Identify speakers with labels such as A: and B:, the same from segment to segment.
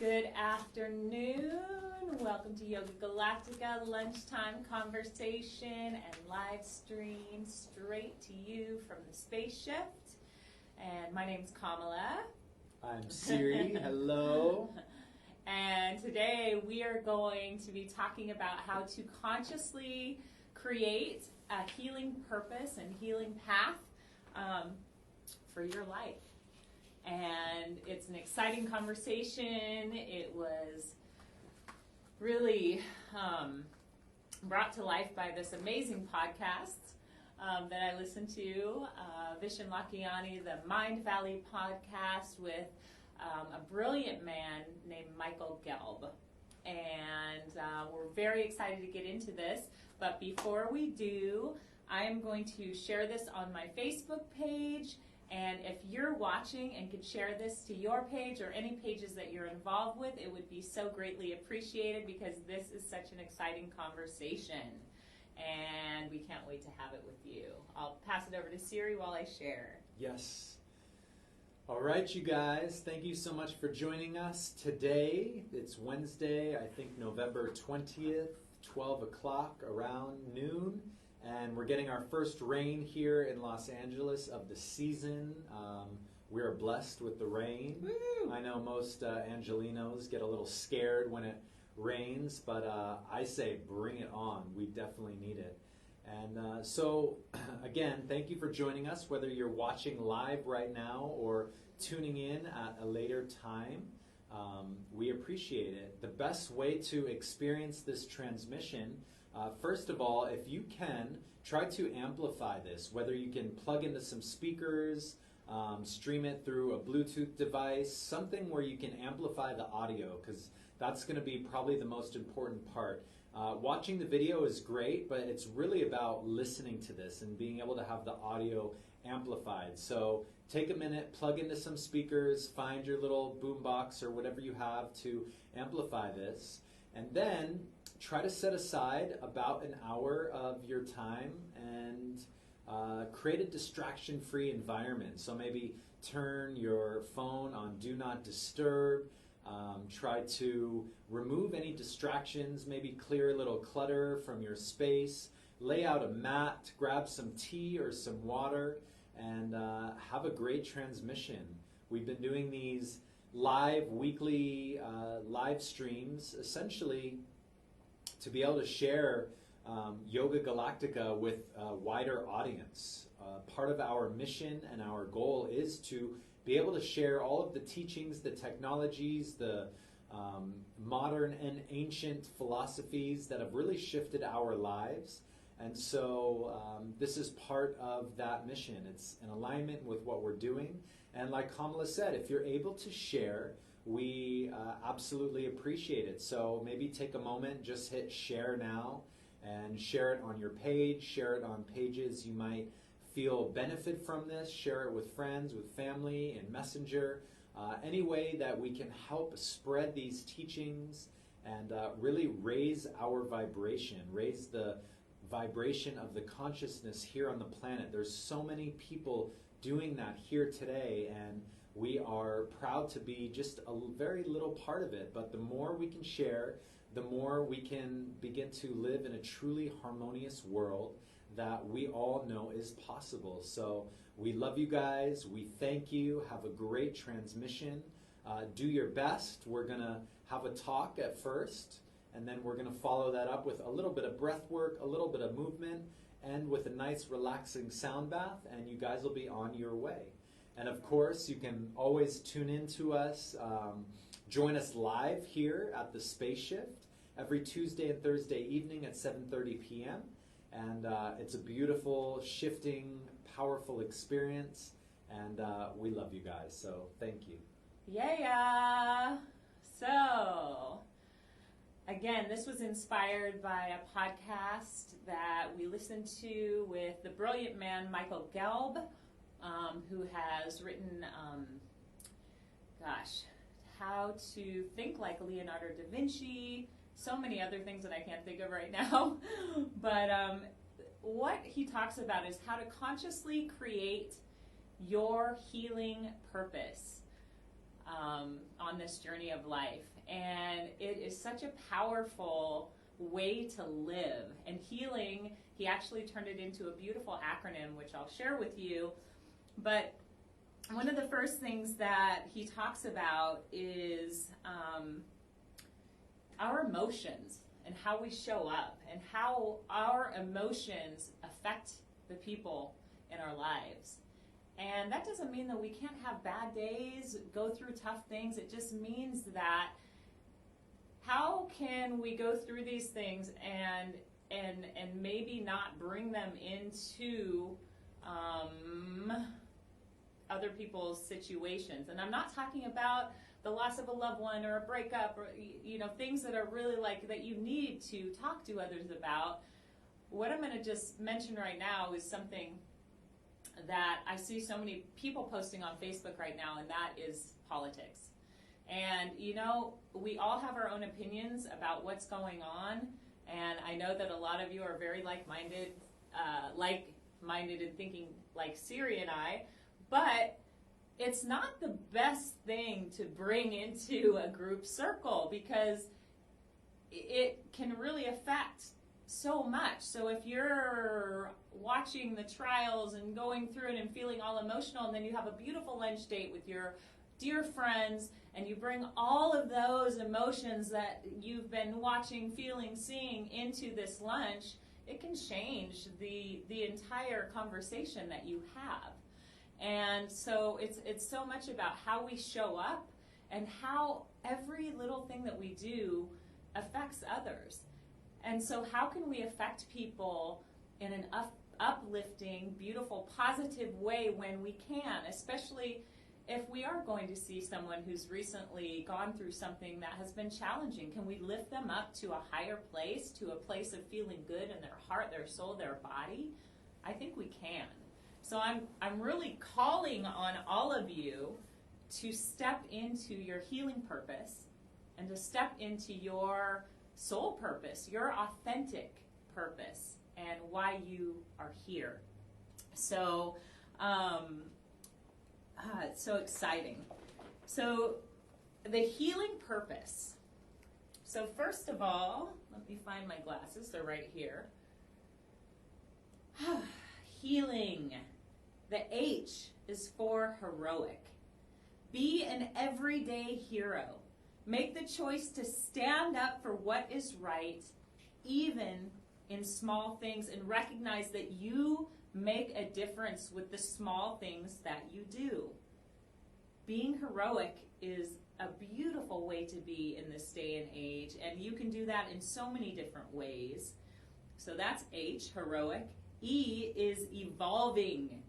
A: Good afternoon. Welcome to Yoga Galactica lunchtime conversation and live stream straight to you from the space shift. And my name's Kamala.
B: I'm Siri. Hello.
A: And today we are going to be talking about how to consciously create a healing purpose and healing path for your life. And it's an exciting conversation. It was really brought to life by this amazing podcast that I listened to, Vishen Lakhiani, the Mind Valley podcast with a brilliant man named Michael Gelb. And we're very excited to get into this. But before we do, I am going to share this on my Facebook page. And if you're watching and could share this to your page or any pages that you're involved with, it would be so greatly appreciated because this is such an exciting conversation. And we can't wait to have it with you. I'll pass it over to Siri while I share.
B: Yes. All right, you guys. Thank you so much for joining us today. It's Wednesday, I think November 20th, 12 o'clock, around noon. And we're getting our first rain here in Los Angeles of the season. We are blessed with the rain.
A: Woo!
B: I know most Angelinos get a little scared when it rains, but I say bring it on. We definitely need it. And so, again, thank you for joining us, whether you're watching live right now or tuning in at a later time. We appreciate it. The best way to experience this transmission, first of all, if you can, try to amplify this, whether you can plug into some speakers, stream it through a Bluetooth device, something where you can amplify the audio, because that's going to be probably the most important part. Watching the video is great, but it's really about listening to this and being able to have the audio amplified. So take a minute, plug into some speakers, find your little boombox or whatever you have to amplify this, and then try to set aside about an hour of your time and create a distraction-free environment. So maybe turn your phone on Do Not Disturb. Try to remove any distractions, maybe clear a little clutter from your space. Lay out a mat, grab some tea or some water, and have a great transmission. We've been doing these live, weekly live streams, essentially to be able to share Yoga Galactica with a wider audience. Part of our mission and our goal is to be able to share all of the teachings, the technologies, the modern and ancient philosophies that have really shifted our lives. And so this is part of that mission. It's in alignment with what we're doing. And like Kamala said, if you're able to share, we absolutely appreciate it. So maybe take a moment, just hit share now and share it on your page, share it on pages you might feel benefit from this, share it with friends, with family, in Messenger, any way that we can help spread these teachings and really raise our vibration, raise the vibration of the consciousness here on the planet. There's so many people doing that here today, and we are proud to be just a very little part of it. But the more we can share, the more we can begin to live in a truly harmonious world that we all know is possible. So we love you guys. We thank you. Have a great transmission. Do your best. We're going to have a talk at first, and then we're going to follow that up with a little bit of breath work, a little bit of movement, and with a nice relaxing sound bath, and you guys will be on your way. And of course, you can always tune in to us, join us live here at the Space Shift every Tuesday and Thursday evening at 7:30 p.m. And it's a beautiful, shifting, powerful experience. And we love you guys, so thank you.
A: Yeah. So, again, this was inspired by a podcast that we listened to with the brilliant man Michael Gelb, who has written, How to Think Like Leonardo da Vinci, so many other things that I can't think of right now. But what he talks about is how to consciously create your healing purpose on on this journey of life. And it is such a powerful way to live. And healing, he actually turned it into a beautiful acronym, which I'll share with you. But one of the first things that he talks about is our emotions and how we show up and how our emotions affect the people in our lives. And that doesn't mean that we can't have bad days, go through tough things. It just means that how can we go through these things and maybe not bring them into other people's situations. And I'm not talking about the loss of a loved one or a breakup or, you know, things that are really like that you need to talk to others about. What I'm going to just mention right now is something that I see so many people posting on Facebook right now, and that is politics. And, you know, we all have our own opinions about what's going on, and I know that a lot of you are very like-minded and thinking like Siri and I, but it's not the best thing to bring into a group circle because it can really affect so much. So if you're watching the trials and going through it and feeling all emotional, and then you have a beautiful lunch date with your dear friends, and you bring all of those emotions that you've been watching, feeling, seeing into this lunch, it can change the entire conversation that you have. And so it's so much about how we show up and how every little thing that we do affects others. And so how can we affect people in an uplifting, beautiful, positive way when we can, especially if we are going to see someone who's recently gone through something that has been challenging? Can we lift them up to a higher place, to a place of feeling good in their heart, their soul, their body? I think we can. So I'm really calling on all of you to step into your healing purpose and to step into your soul purpose, your authentic purpose, and why you are here. So, it's so exciting. So, the healing purpose. So first of all, let me find my glasses. They're right here. Healing. The H is for heroic. Be an everyday hero. Make the choice to stand up for what is right, even in small things, and recognize that you make a difference with the small things that you do. Being heroic is a beautiful way to be in this day and age, and you can do that in so many different ways. So that's H, heroic. E is evolving.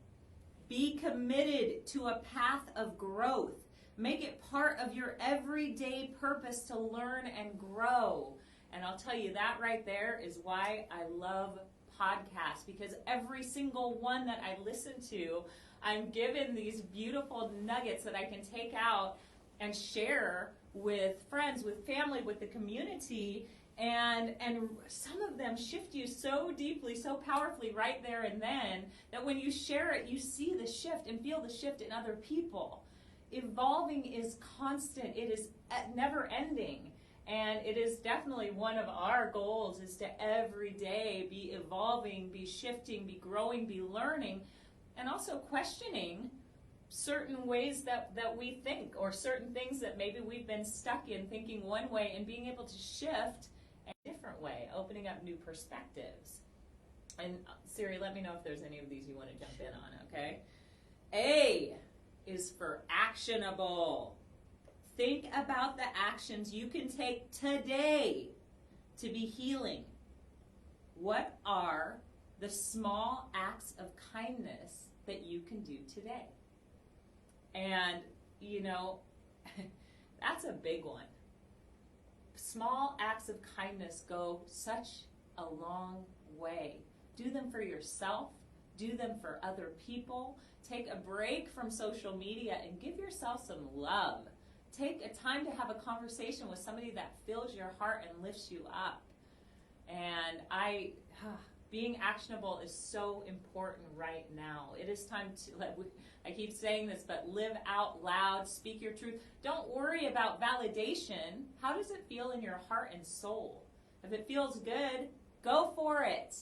A: Be committed to a path of growth. Make it part of your everyday purpose to learn and grow. And I'll tell you, that right there is why I love podcasts, because every single one that I listen to, I'm given these beautiful nuggets that I can take out and share with friends, with family, with the community, and some of them shift you so deeply, so powerfully right there and then, that when you share it, you see the shift and feel the shift in other people. Evolving is constant. It is never ending. And it is definitely one of our goals, is to every day be evolving, be shifting, be growing, be learning, and also questioning certain ways that we think, or certain things that maybe we've been stuck in thinking one way, and being able to shift in a different way, opening up new perspectives. And Siri, let me know if there's any of these you want to jump in on, okay? A is for actionable. Think about the actions you can take today to be healing. What are the small acts of kindness that you can do today? And, you know, that's a big one. Small acts of kindness go such a long way. Do them for yourself. Do them for other people. Take a break from social media and give yourself some love. Take a time to have a conversation with somebody that fills your heart and lifts you up. And being actionable is so important right now. It is time to, I keep saying this, but live out loud, speak your truth. Don't worry about validation. How does it feel in your heart and soul? If it feels good, go for it.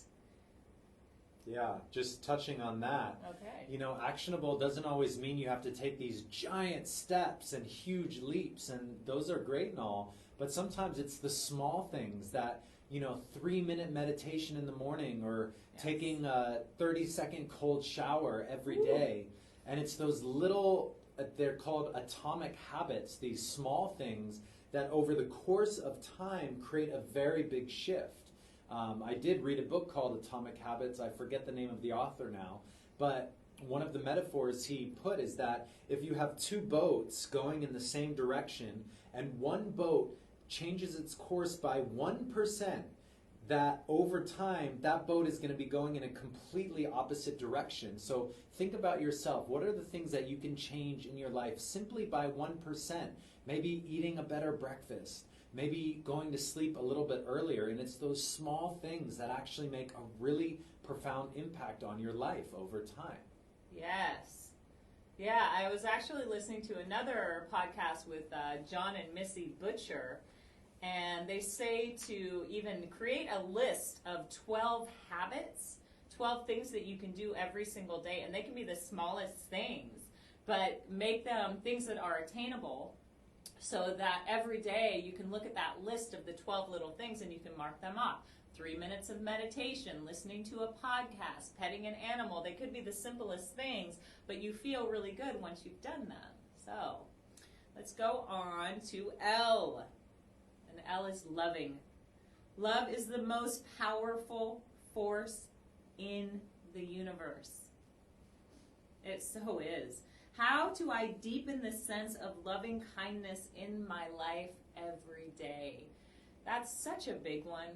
B: Yeah, just touching on that.
A: Okay.
B: You know, actionable doesn't always mean you have to take these giant steps and huge leaps, and those are great and all, but sometimes it's the small things that, 3-minute meditation in the morning, or taking a 30-second cold shower every day. And it's those little, they're called atomic habits, these small things that over the course of time create a very big shift. I did read a book called Atomic Habits. I forget the name of the author now, but one of the metaphors he put is that if you have two boats going in the same direction and one boat changes its course by 1%, that over time that boat is going to be going in a completely opposite direction. So think about yourself. What are the things that you can change in your life simply by 1%? Maybe eating a better breakfast. Maybe going to sleep a little bit earlier, and it's those small things that actually make a really profound impact on your life over time.
A: Yes. Yeah, I was actually listening to another podcast with John and Missy Butcher, and they say to even create a list of 12 habits, 12 things that you can do every single day, and they can be the smallest things, but make them things that are attainable, so that every day you can look at that list of the 12 little things and you can mark them off. 3 minutes of meditation, listening to a podcast, petting an animal. They could be the simplest things, but you feel really good once you've done them. So let's go on to L. And L is loving. Love is the most powerful force in the universe. It so is. How do I deepen the sense of loving kindness in my life every day? That's such a big one.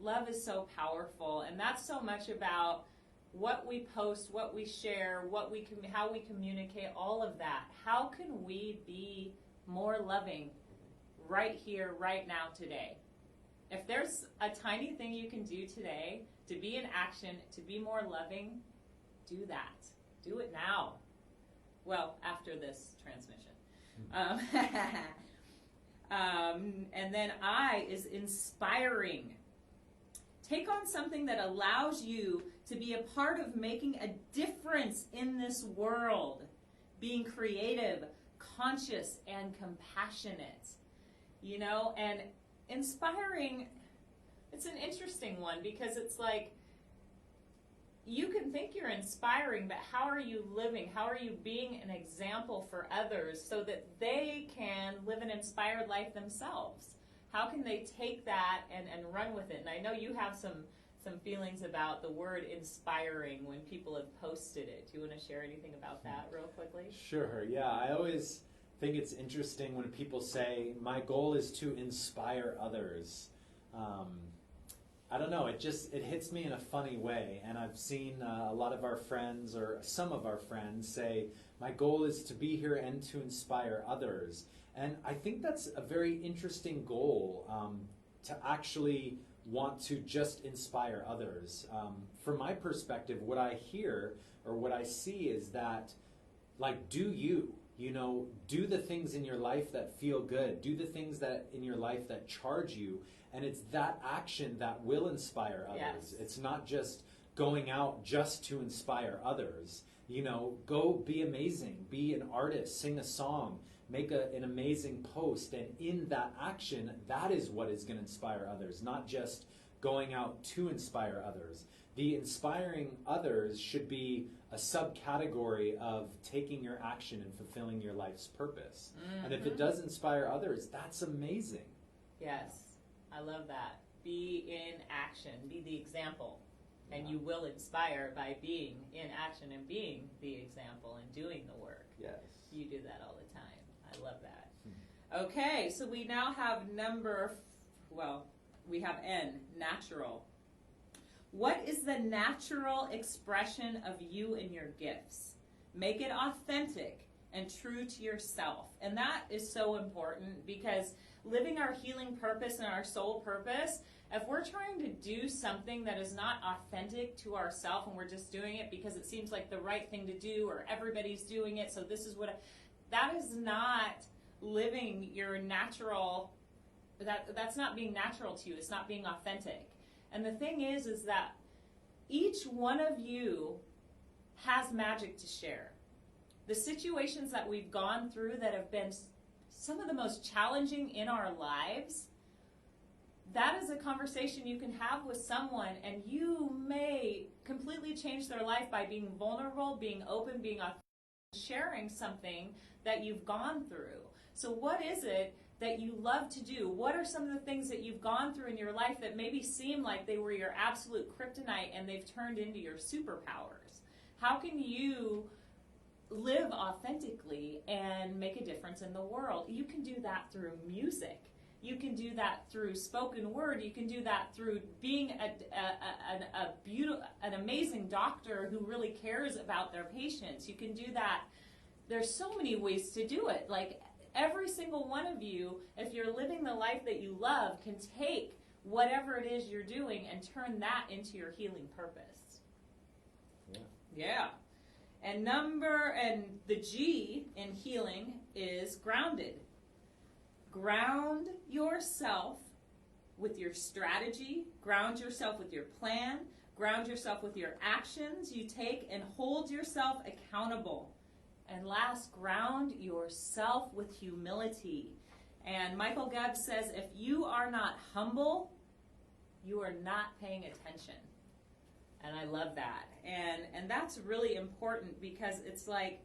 A: Love is so powerful, and that's so much about what we post, what we share, how we communicate, all of that. How can we be more loving right here, right now, today? If there's a tiny thing you can do today to be in action, to be more loving, do that. Do it now. Well, after this transmission. And then I is inspiring. Take on something that allows you to be a part of making a difference in this world. Being creative, conscious, and compassionate. And inspiring, it's an interesting one because it's like, you can think you're inspiring, but how are you living? How are you being an example for others so that they can live an inspired life themselves? How can they take that and run with it? And I know you have some feelings about the word inspiring when people have posted it. Do you want to share anything about that real quickly?
B: Sure, yeah. I always think it's interesting when people say, my goal is to inspire others. I don't know, it hits me in a funny way, and I've seen a lot of our friends, or some of our friends, say, my goal is to be here and to inspire others. And I think that's a very interesting goal, to actually want to just inspire others. From my perspective, what I hear, or what I see is that, do you. Do the things in your life that feel good. Do the things that in your life that charge you. And it's that action that will inspire others.
A: Yes.
B: It's not just going out just to inspire others. Go be amazing. Be an artist. Sing a song. Make an amazing post. And in that action, that is what is going to inspire others, not just going out to inspire others. The inspiring others should be a subcategory of taking your action and fulfilling your life's purpose. Mm-hmm. And if it does inspire others, that's amazing.
A: Yes. I love that. Be in action. Be the example. And you will inspire by being in action and being the example and doing the work.
B: Yes.
A: You do that all the time. I love that. Okay, so we now have we have N, natural. What is the natural expression of you and your gifts? Make it authentic and true to yourself. And that is so important because living our healing purpose and our soul purpose, if we're trying to do something that is not authentic to ourselves and we're just doing it because it seems like the right thing to do or everybody's doing it, so this is that is not living your natural, that's not being natural to you. It's not being authentic. And the thing is that each one of you has magic to share. The situations that we've gone through that have been some of the most challenging in our lives, that is a conversation you can have with someone, and you may completely change their life by being vulnerable, being open, being authentic, sharing something that you've gone through. So what is it that you love to do? What are some of the things that you've gone through in your life that maybe seem like they were your absolute kryptonite and they've turned into your superpowers? How can you live authentically and make a difference in the world? You can do that through music. You can do that through spoken word. You can do that through being an amazing doctor who really cares about their patients. You can do that. There's so many ways to do it. Like every single one of you, if you're living the life that you love, can take whatever it is you're doing and turn that into your healing purpose. Yeah. And the G in healing is grounded. Ground yourself with your strategy, ground yourself with your plan, ground yourself with your actions you take, and hold yourself accountable. And last, ground yourself with humility. And Michael Gebb says, if you are not humble, you are not paying attention. And I love that. And that's really important because it's like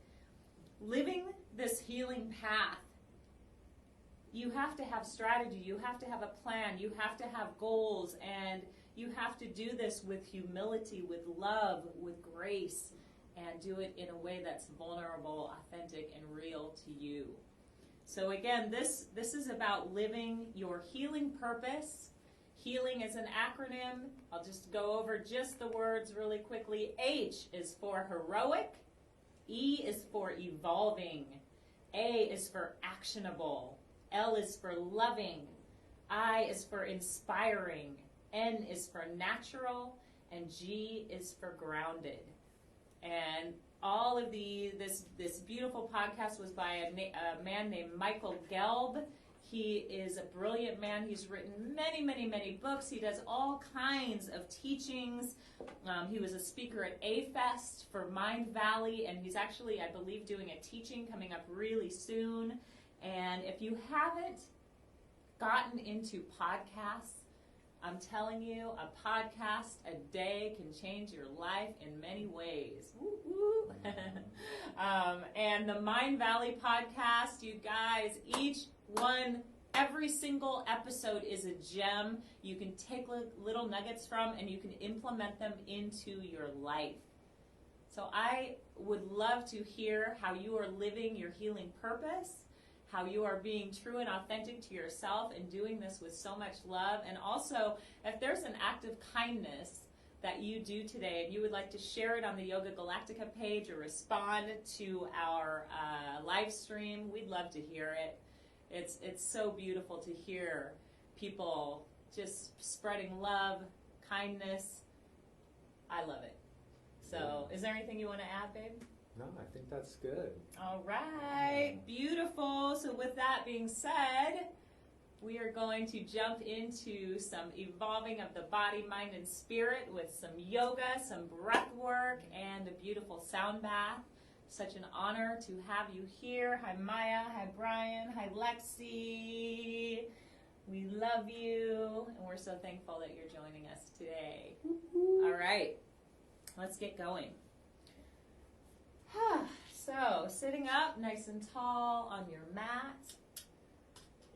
A: living this healing path. You have to have strategy, you have to have a plan, you have to have goals, and you have to do this with humility, with love, with grace, and do it in a way that's vulnerable, authentic, and real to you. So again, this is about living your healing purpose. Healing is an acronym. I'll just go over just the words really quickly. H is for heroic. E is for evolving. A is for actionable. L is for loving. I is for inspiring. N is for natural. And G is for grounded. And all of this beautiful podcast was by a man named Michael Gelb. He is a brilliant man. He's written many, many, many books. He does all kinds of teachings. He was a speaker at A-Fest for Mind Valley, and he's actually, I believe, doing a teaching coming up really soon. And if you haven't gotten into podcasts, I'm telling you, a podcast a day can change your life in many ways. Woo, woo. And the Mind Valley podcast, you guys, every single episode is a gem you can take little nuggets from and you can implement them into your life. So I would love to hear how you are living your healing purpose, how you are being true and authentic to yourself and doing this with so much love. And also, if there's an act of kindness that you do today and you would like to share it on the Yoga Galactica page or respond to our live stream, we'd love to hear it. It's so beautiful to hear people just spreading love, kindness. I love it. So, is there anything you want to add, babe?
B: No, I think that's good.
A: All right, beautiful. So with that being said, we are going to jump into some evolving of the body, mind, and spirit with some yoga, some breath work, and a beautiful sound bath. Such an honor to have you here. Hi, Maya. Hi, Brian. Hi, Lexi. We love you, and we're so thankful that you're joining us today. All right, let's get going. So, sitting up nice and tall on your mat.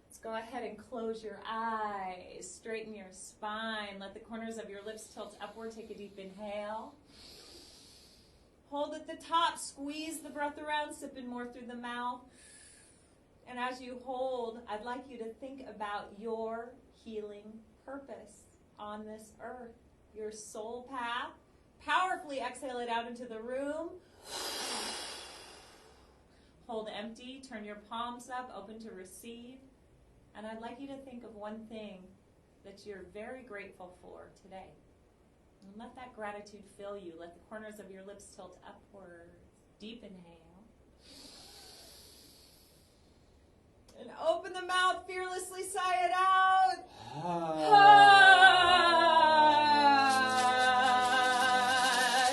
A: Let's go ahead and close your eyes. Straighten your spine. Let the corners of your lips tilt upward. Take a deep inhale. Hold at the top. Squeeze the breath around. Sip in more through the mouth. And as you hold, I'd like you to think about your healing purpose on this earth. Your soul path. Powerfully exhale it out into the room. Hold empty. Turn your palms up, open to receive. And I'd like you to think of one thing that you're very grateful for today. And let that gratitude fill you. Let the corners of your lips tilt upwards. Deep inhale. And open the mouth, fearlessly sigh it out.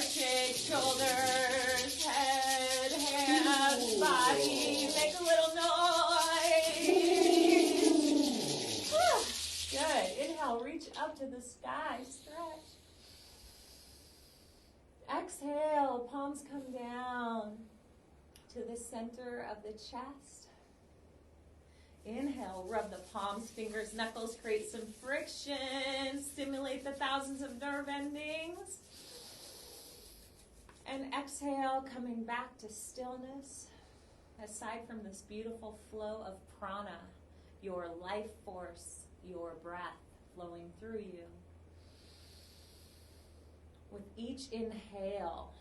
A: Shake shoulders, head, hands, body. Make a little noise. Good. Inhale, reach up to the sky. Stretch. Exhale, palms come down to the center of the chest. Inhale, rub the palms, fingers, knuckles, create some friction, stimulate the thousands of nerve endings. And exhale, coming back to stillness. Aside from this beautiful flow of prana, your life force, your breath flowing through you. With each inhale,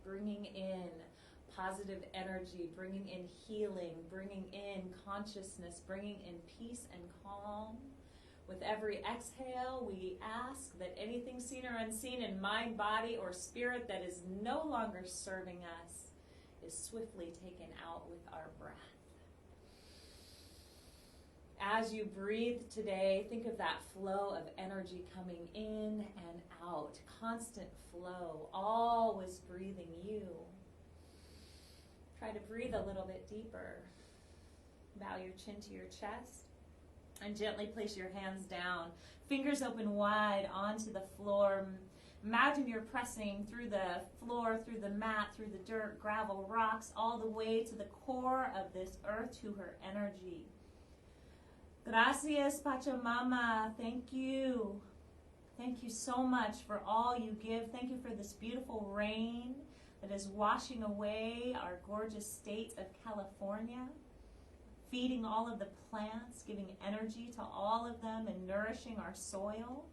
A: bringing in positive energy, bringing in healing, bringing in consciousness, bringing in peace and calm. With every exhale, we ask that anything seen or unseen in mind, body, or spirit that is no longer serving us is swiftly taken out with our breath. As you breathe today, think of that flow of energy coming in and out. Constant flow, always breathing you. Try to breathe a little bit deeper. Bow your chin to your chest and gently place your hands down. Fingers open wide onto the floor. Imagine you're pressing through the floor, through the mat, through the dirt, gravel, rocks, all the way to the core of this earth, to her energy. Gracias, Pachamama. Thank you. Thank you so much for all you give. Thank you for this beautiful rain that is washing away our gorgeous state of California, feeding all of the plants, giving energy to all of them, and nourishing our soil.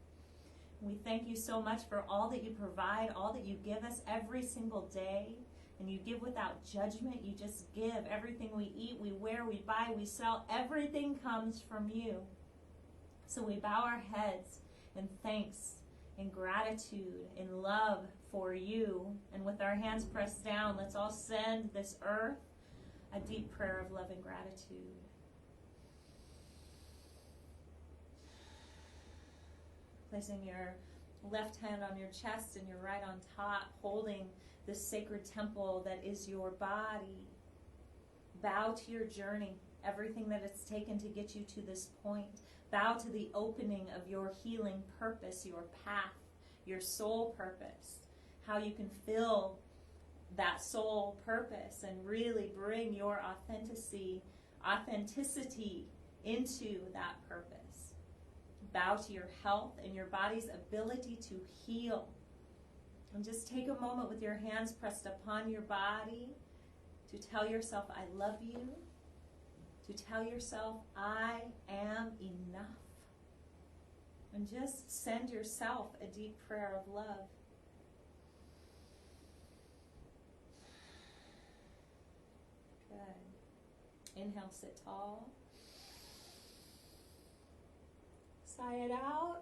A: We thank you so much for all that you provide, all that you give us every single day. And you give without judgment. You just give. Everything we eat, we wear, we buy, we sell, everything comes from you. So we bow our heads in thanks, in gratitude, in love for you. And with our hands pressed down, let's all send this earth a deep prayer of love and gratitude. Placing your left hand on your chest and your right on top, holding this sacred temple that is your body. Bow to your journey, everything that it's taken to get you to this point. Bow to the opening of your healing purpose, your path, your soul purpose, how you can fill that soul purpose and really bring your authenticity into that purpose. Bow to your health and your body's ability to heal. And just take a moment with your hands pressed upon your body to tell yourself, I love you. To tell yourself, I am enough. And just send yourself a deep prayer of love. Good. Inhale, sit tall. Sigh it out.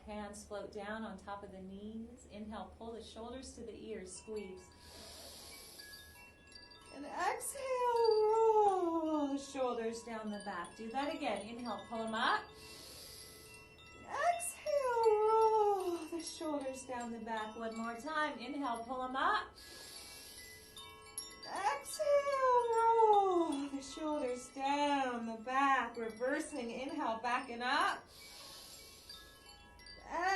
A: Hands float down on top of the knees. Inhale, pull the shoulders to the ears, squeeze. And exhale, roll the shoulders down the back. Do that again. Inhale, pull them up. Exhale, roll the shoulders down the back. One more time. Inhale, pull them up. Exhale, roll the shoulders down the back. Reversing. Inhale, backing up.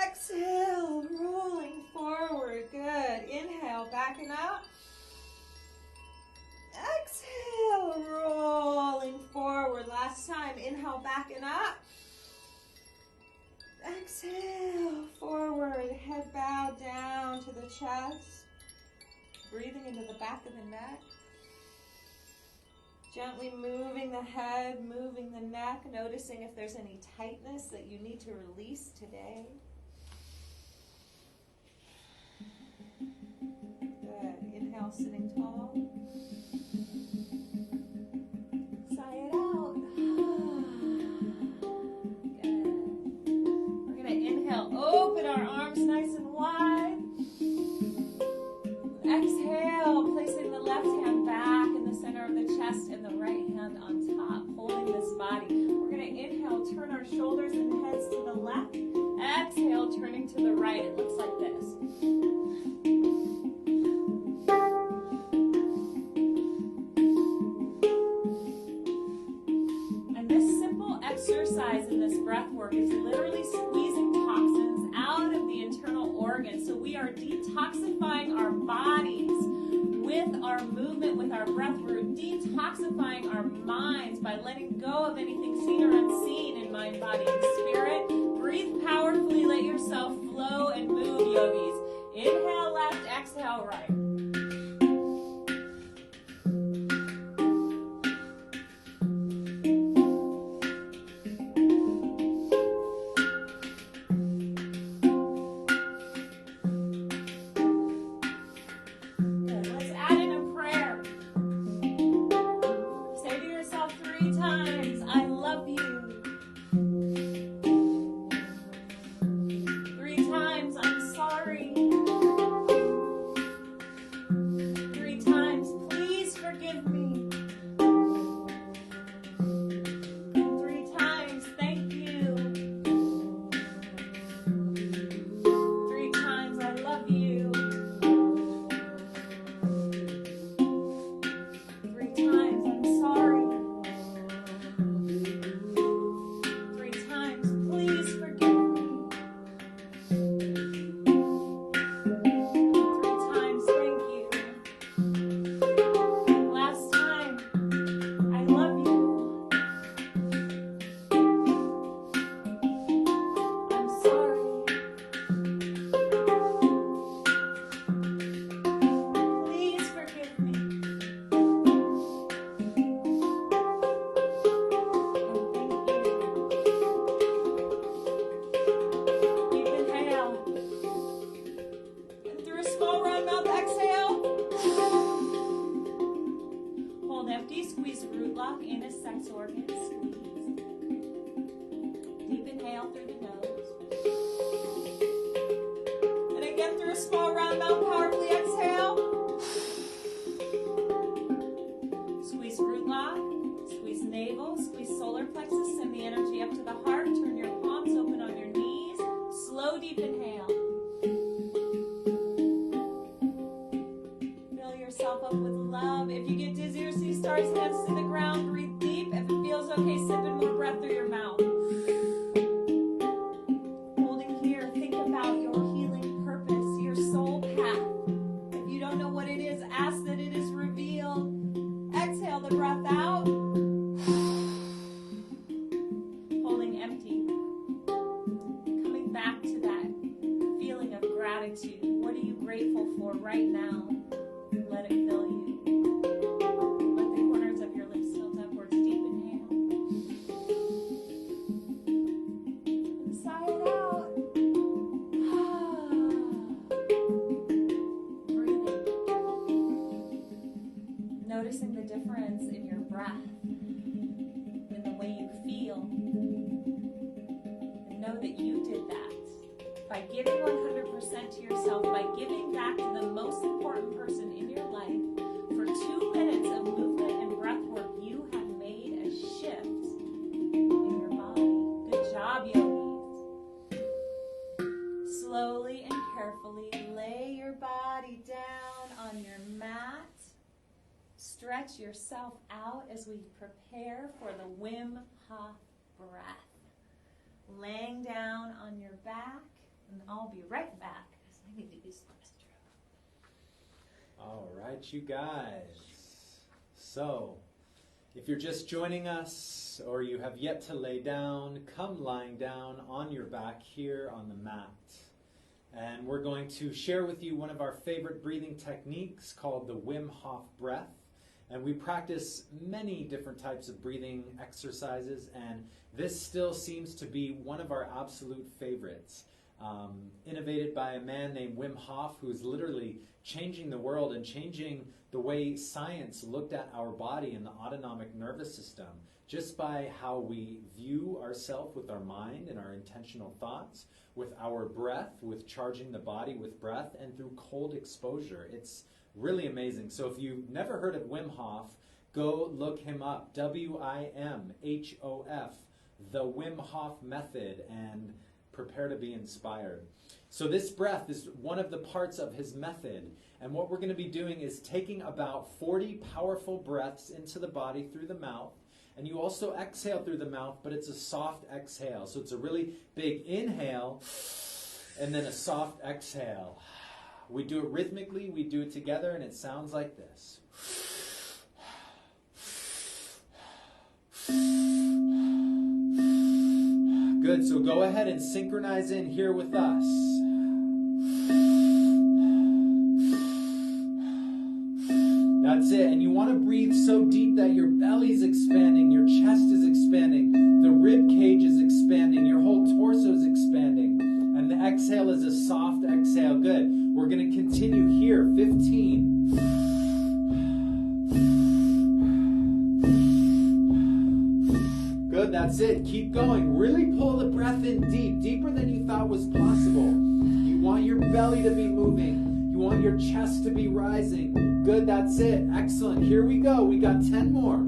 A: Exhale, rolling forward. Good. Inhale, backing up. Exhale, rolling forward. Last time. Inhale, backing up. Exhale, forward. Head bowed down to the chest. Breathing into the back of the neck. Gently moving the head, moving the neck, noticing if there's any tightness that you need to release today. Good. Inhale, sitting tall. center of the chest and the right hand on top, holding this body. We're going to inhale, turn our shoulders and heads to the left. Exhale, turning to the right. It looks like this. And this simple exercise in this breath work is literally squeezing toxins out of the internal organs. So we are detoxifying our bodies with our movement, with our breath. We're detoxifying our minds by letting go of anything seen or unseen in mind, body, and spirit. Breathe powerfully. Let yourself flow and move, yogis. Inhale left, exhale right. Noticing the difference in your breath, in the way you feel. And know that you did that. By giving 100% to yourself, by giving back to the most important person in your life, for 2 minutes of movement and breath work, you have made a shift in your body. Good job, yogis. Slowly and carefully lay your body down on your mat. Stretch yourself out as we prepare for the Wim Hof breath. Laying down on your back, and I'll be right back because I need to use the restroom.
B: All right, you guys. So, if you're just joining us or you have yet to lay down, come lying down on your back here on the mat. And we're going to share with you one of our favorite breathing techniques called the Wim Hof breath. And we practice many different types of breathing exercises, and this still seems to be one of our absolute favorites. Innovated by a man named Wim Hof, who is literally changing the world and changing the way science looked at our body and the autonomic nervous system, just by how we view ourselves with our mind and our intentional thoughts, with our breath, with charging the body with breath, and through cold exposure. It's really amazing. So if you've never heard of Wim Hof, go look him up, WIMHOF, the Wim Hof method, and prepare to be inspired. So this breath is one of the parts of his method. And what we're going to be doing is taking about 40 powerful breaths into the body through the mouth. And you also exhale through the mouth, but it's a soft exhale. So it's a really big inhale and then a soft exhale. We do it rhythmically, we do it together, and it sounds like this. Good, so go ahead and synchronize in here with us. That's it, and you want to breathe so deep that your belly's expanding, your chest is expanding, the rib cage is expanding, your whole torso is expanding, and the exhale is a soft exhale. Good, we're going to continue here, 15. Good, that's it. Keep going. Really pull the breath in deep, deeper than you thought was possible. You want your belly to be moving. You want your chest to be rising. Good, that's it. Excellent. Here we go. We got 10 more.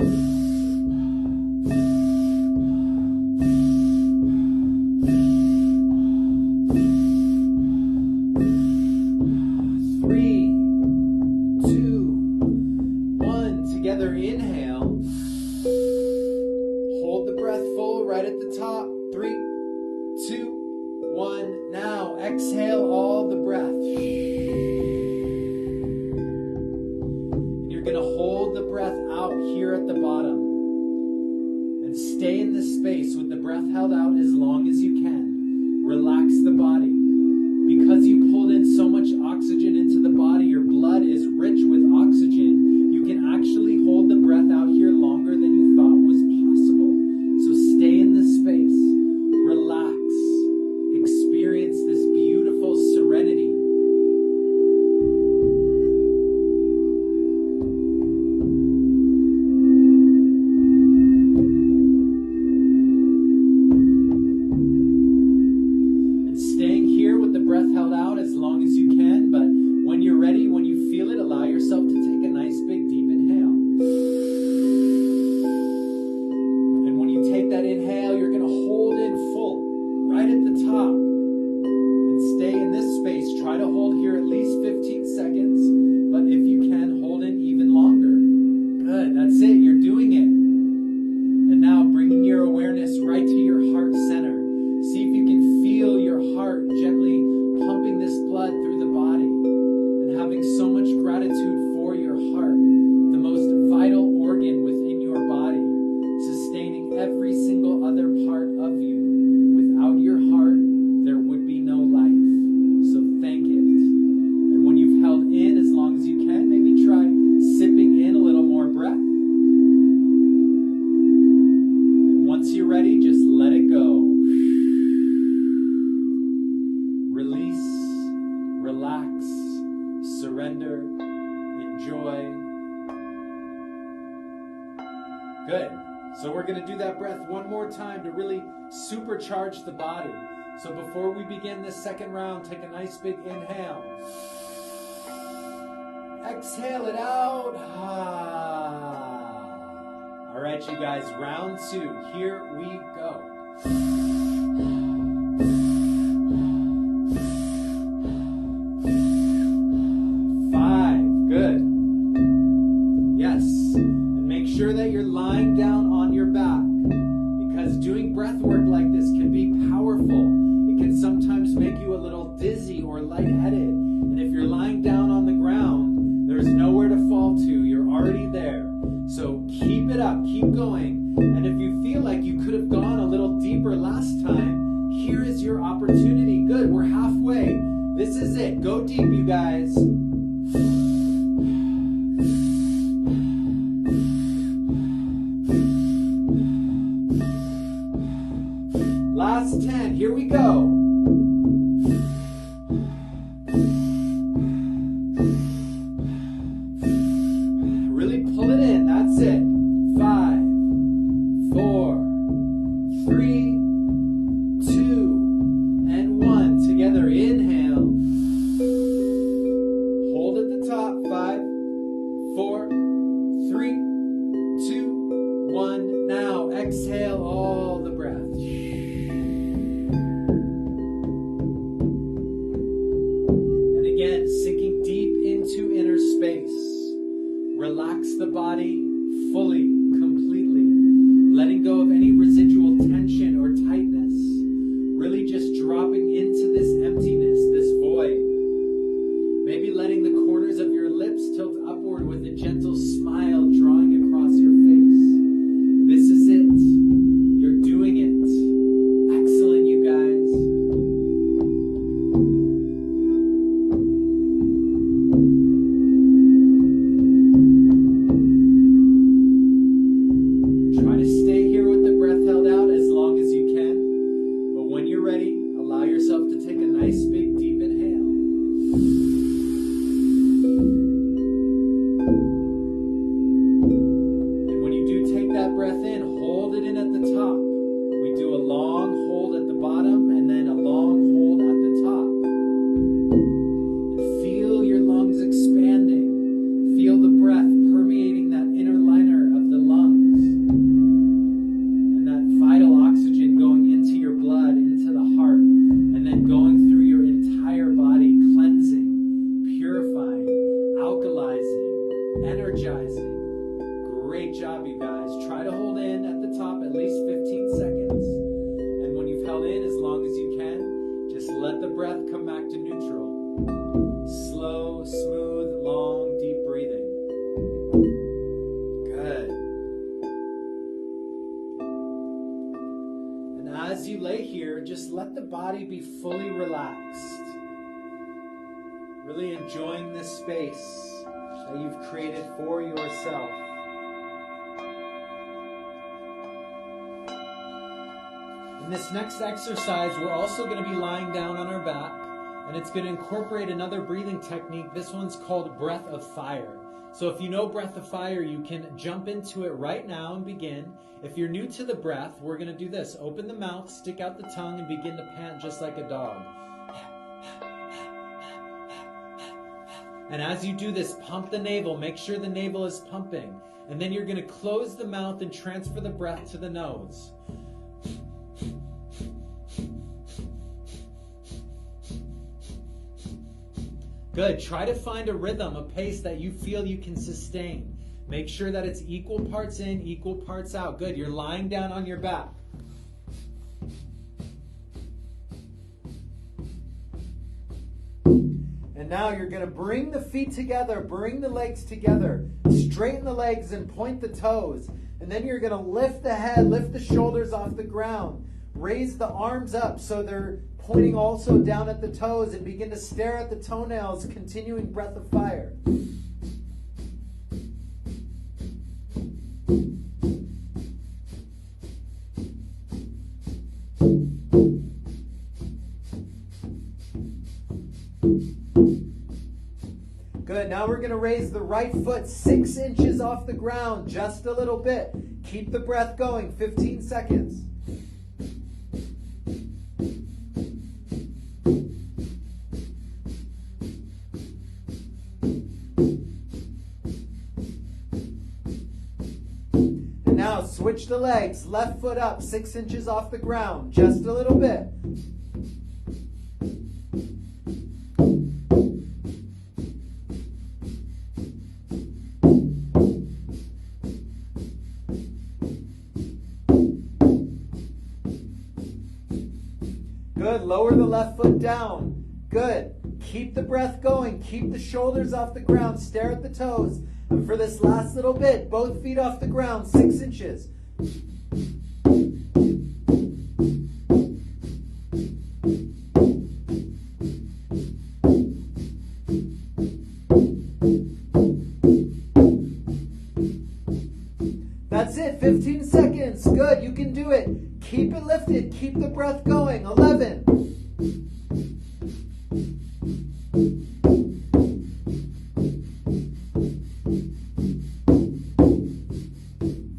B: Time to really supercharge the body. So before we begin this second round, take a nice big inhale. Exhale it out. All right, you guys, round 2. Here we go. 5, good. Yes, and make sure that you're lying down on your back. Because doing breath work like this can be powerful. It can sometimes make you a little dizzy or lightheaded. And if you're lying down on the ground, there's nowhere to fall to. You're already there. So keep it up. Keep going. And if you feel like you could have gone a little deeper last time, here is your opportunity. Good. We're halfway. This is it. Go deep, you guys. Last 10. Here we go. Really pull it in. That's it. 5, 4, 3, 2, and 1. Together. Inhale. Hold at the top. 5, 4, 3, exhale all the breath. And again, sinking deep into inner space. Relax the body fully, completely. Letting go of any residual tension or tightness. Really just dropping into this emptiness, this void. Maybe letting the corners of your lips tilt upward with a gentle smile drawing across your face. This is it. You're doing it. Excellent, you guys. Try to stay here with the breath held out as long as you can. But when you're ready, allow yourself to take a nice big deep inhale. And when you do take that breath in, hold it in at the top. We do a long hold at the bottom and then a long hold at the top. And feel your lungs expanding. Feel the breath permeating that inner liner of the lungs. And that vital oxygen going into your blood, into the heart, and then going through your entire body, cleansing, purifying, alkalizing, energizing. Great job, you guys. Try to hold in at the top at least 15 seconds. And when you've held in as long as you can, just let the breath come back to neutral. Slow, smooth, long, deep breathing. Good. And as you lay here, just let the body be fully relaxed. Really enjoying this space that you've created for yourself. In this next exercise, we're also going to be lying down on our back, and it's going to incorporate another breathing technique. This one's called breath of fire. So if you know breath of fire, you can jump into it right now and begin. If you're new to the breath, we're going to do this. Open the mouth, stick out the tongue, and begin to pant just like a dog. And as you do this, pump the navel. Make sure the navel is pumping. And then you're going to close the mouth and transfer the breath to the nose. Good. Try to find a rhythm, a pace that you feel you can sustain. Make sure that it's equal parts in, equal parts out. Good. You're lying down on your back. And now you're going to bring the feet together, bring the legs together, straighten the legs and point the toes. And then you're going to lift the head, lift the shoulders off the ground. Raise the arms up so they're pointing also down at the toes, and begin to stare at the toenails, continuing breath of fire. Good. Now we're going to raise the right foot 6 inches off the ground, just a little bit. Keep the breath going, 15 seconds. Now switch the legs, left foot up, 6 inches off the ground, just a little bit. Good, lower the left foot down. Good, keep the breath going, keep the shoulders off the ground, stare at the toes. And for this last little bit, both feet off the ground, 6 inches. That's it, 15 seconds. Good, you can do it. Keep it lifted, keep the breath going. 11.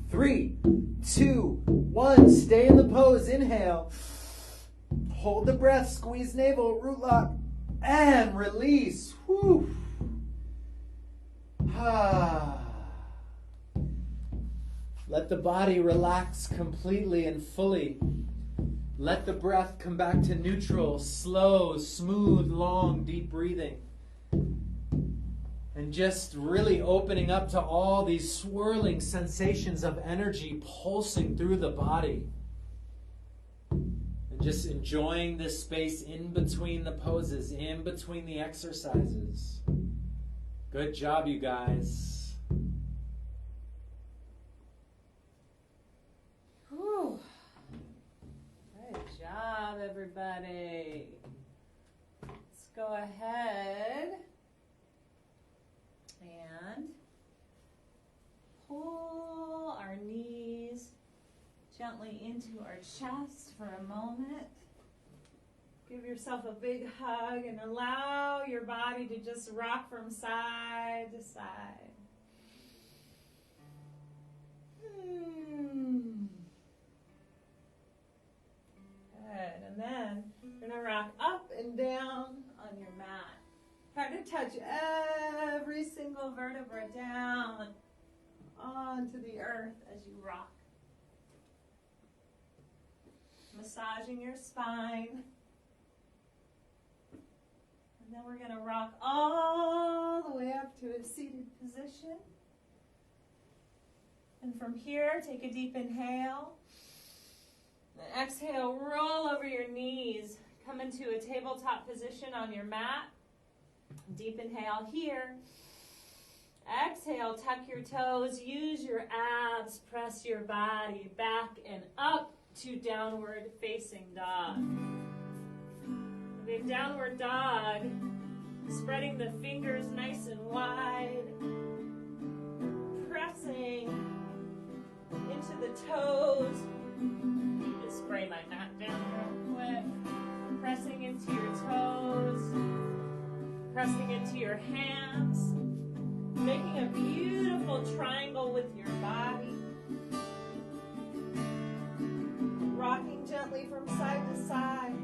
B: 3, 2, 1. Stay in the pose. Inhale. Hold the breath. Squeeze navel. Root lock. And release. Whew. Let the body relax completely and fully. Let the breath come back to neutral, slow, smooth, long, deep breathing. And just really opening up to all these swirling sensations of energy pulsing through the body. And just enjoying this space in between the poses, in between the exercises. Good job, you guys.
A: Whew. Good job, everybody. Let's go ahead and pull our knees gently into our chest for a moment. Give yourself a big hug and allow your body to just rock from side to side. Good. And then you're going to rock up and down on your mat. Try to touch every single vertebra down onto the earth as you rock. Massaging your spine. And then we're going to rock all the way up to a seated position. And from here, take a deep inhale. And exhale, roll over your knees. Come into a tabletop position on your mat. Deep inhale here. Exhale, tuck your toes. Use your abs. Press your body back and up to downward facing dog. In downward dog, spreading the fingers nice and wide. Pressing into the toes. Just spray my mat down real quick. Pressing into your toes. Pressing into your hands. Making a beautiful triangle with your body. Rocking gently from side to side.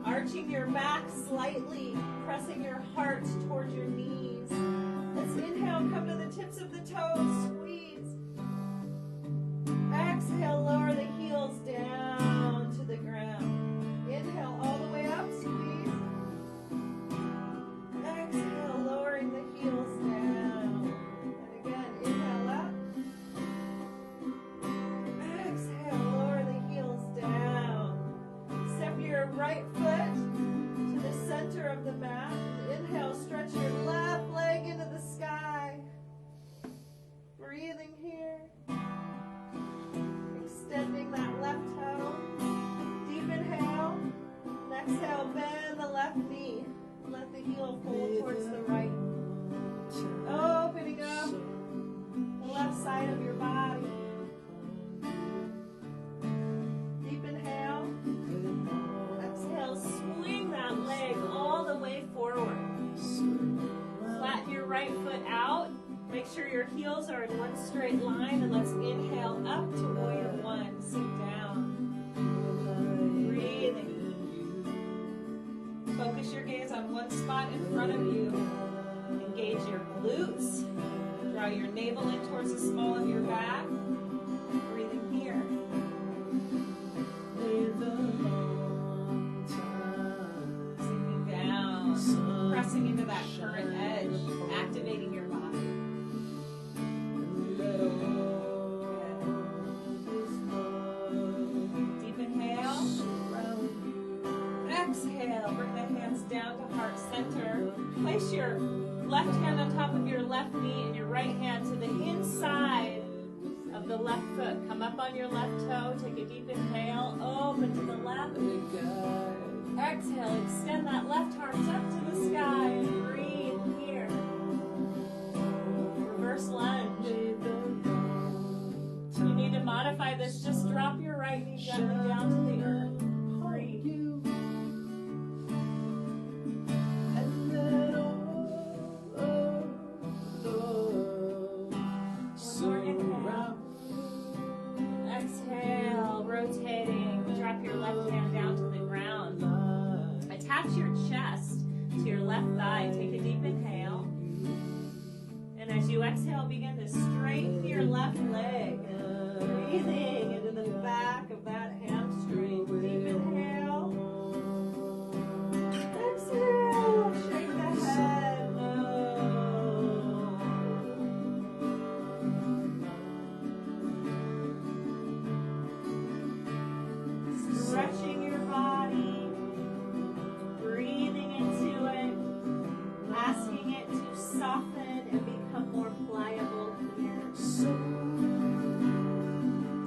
A: Arching your back slightly. Pressing your heart towards your knees. Let's inhale, come to the tips of the toes. Squeeze. Exhale, lower the heels down to the ground. Inhale all the way up, squeeze. Exhale, lowering the heels down. And again, inhale up. Exhale, lower the heels down. Step your right foot to the center of the mat. Inhale, stretch your left leg into the sky. Breathing here. Extending that left toe. Deep inhale. And exhale, bend the left knee. Let the heel fold towards the right. Opening up the left side of your body. Deep inhale. Exhale, swing that leg all the way forward. Flatten your right foot out. Make sure your heels are in one straight line, and let's inhale up to warrior one. Sink down. Breathing. Focus your gaze on one spot in front of you. Engage your glutes. Draw your navel in towards the small of your back. Breathing here. Sinking down. Pressing into that current edge. Activating your body. Deep inhale. Exhale. Bring the hands down to heart center. Place your left hand on top of your left knee and your right hand to the inside of the left foot. Come up on your left toe. Take a deep inhale. Open to the left. Exhale. Extend that left arm up to the sky and breathe here. Reverse lunge. If you need to modify this, just drop your right knee gently down to the earth. Breathe. Exhale, rotating. Drop your left hand down to the ground. Attach your chest to your left thigh. Take a deep inhale. And as you exhale, begin to straighten your left leg. Breathing into the back of that hamstring. Deep inhale. Exhale. Shake the head. Stretching your body. Breathing into it. Asking it to soften and become more pliable here.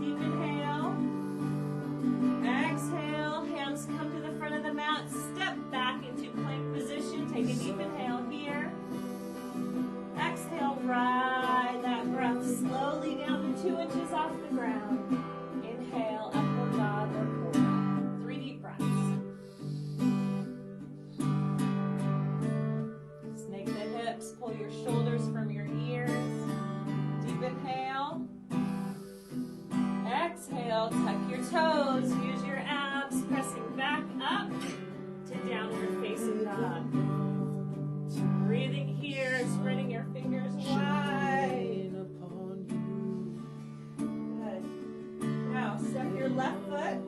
A: Deep inhale. Exhale. Hands come to the front of the mat. Step back into plank position. Take a deep inhale here. Exhale. Ride that breath slowly down to 2 inches off the ground. Inhale. Upward dog or cobra. 3 deep breaths. Snake the hips. Pull your shoulders from your ears. Deep inhale. Exhale. Tuck your toes. Use your abs. Pressing back up to downward facing dog. Breathing here. Spreading your fingers wide. Good. Now step your left foot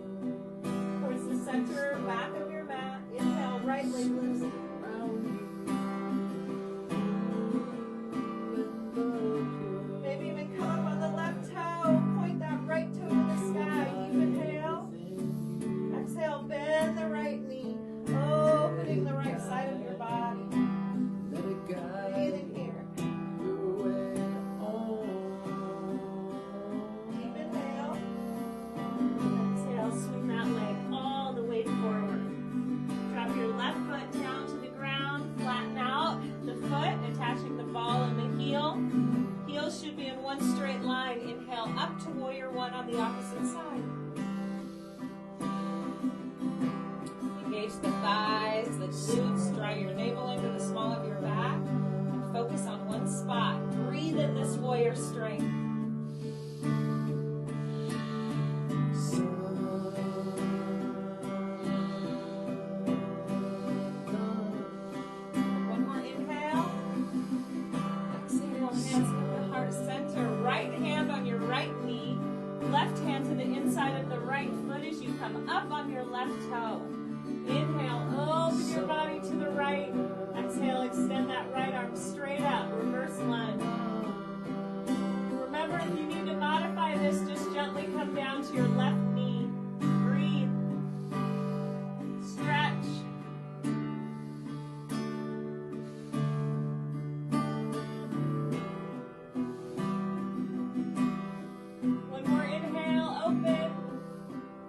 A: towards the center back of your mat. Inhale. Right leg lifts around you. Maybe even come up on the left toe. Point that right toe to the sky. Deep inhale. Exhale. Bend the right knee. Opening the right side of your body. Breathing here. Deep inhale. Exhale. Swing that leg all the way forward. Drop your left foot down to the ground. Flatten out the foot, attaching the ball and the heel. Heels should be in one straight line. Inhale up to warrior one on the opposite side. Engage the thighs, the glutes. Draw your navel into the small of your back. And focus on one spot. Breathe in this warrior strength. One more inhale. Exhale. Hands to the heart center. Right hand on your right knee. Left hand to the inside of the right foot as you come up on your left toe. Inhale. Open your body to the right. Exhale. Extend that right arm straight up. Reverse lunge. Remember, if you need to modify this, just gently come down to your left knee. Breathe. Stretch. One more inhale, open.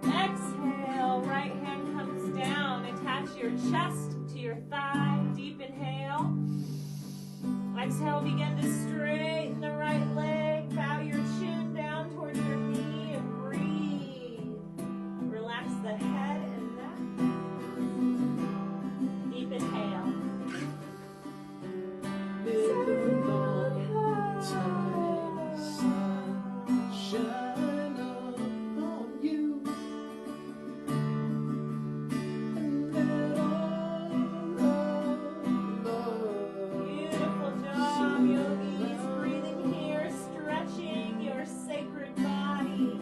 A: Exhale, right hand comes down. Attach your chest to your thigh. Deep inhale. Exhale, begin to straighten the right leg. Bow your chin down towards your knee and breathe. Relax the head and neck. Deep inhale. Beautiful job, yogis. Breathing here, stretching your sacred body.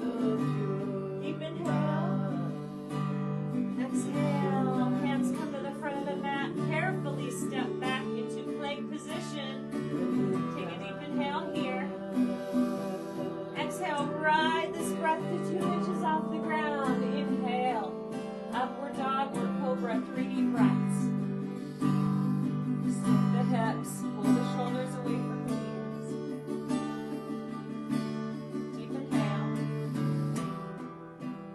A: Deep inhale. Exhale. Hands come to the front of the mat. Carefully step back into plank position. Take a deep inhale here. Exhale. Ride this breath to 2 inches off the ground. Inhale. Upward dog or cobra. 3 deep breaths. Sink the hips. Pull the shoulders away from the ears. Deep inhale.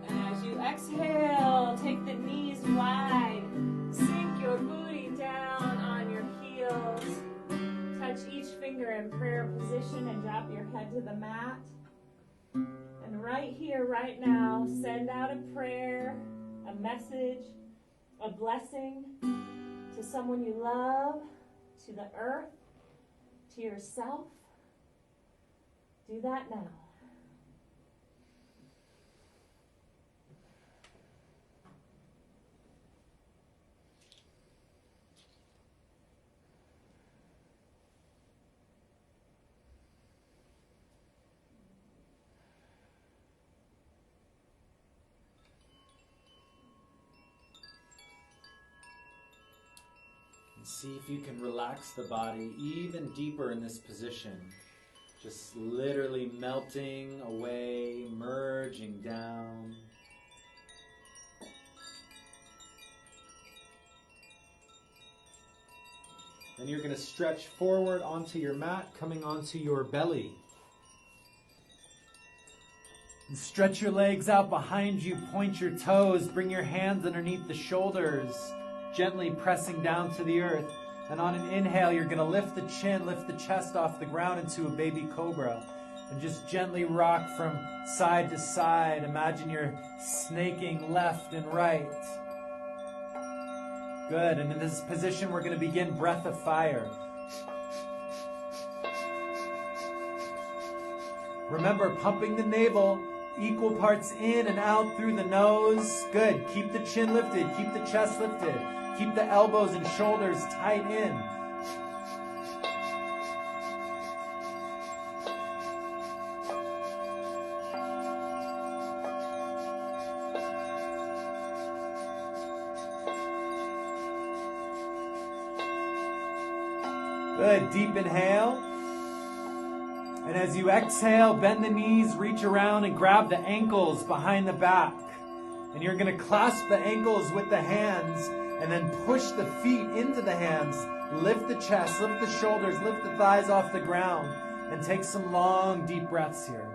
A: And as you exhale, take the knees wide. Sink your booty down on your heels. Touch each finger in prayer position and drop your head to the mat. And right here, right now, send out a prayer, a message, a blessing to someone you love, to the earth, to yourself. Do that now.
B: See if you can relax the body even deeper in this position. Just literally melting away, merging down. Then you're going to stretch forward onto your mat, coming onto your belly. And stretch your legs out behind you, point your toes, bring your hands underneath the shoulders, gently pressing down to the earth. And on an inhale, you're going to lift the chin, lift the chest off the ground into a baby cobra. And just gently rock from side to side. Imagine you're snaking left and right. Good. And in this position, we're going to begin breath of fire. Remember, pumping the navel, equal parts in and out through the nose. Good. Keep the chin lifted. Keep the chest lifted. Keep the elbows and shoulders tight in. Good. Deep inhale. And as you exhale, bend the knees, reach around and grab the ankles behind the back. And you're going to clasp the ankles with the hands and then push the feet into the hands. Lift the chest, lift the shoulders, lift the thighs off the ground. And take some long, deep breaths here.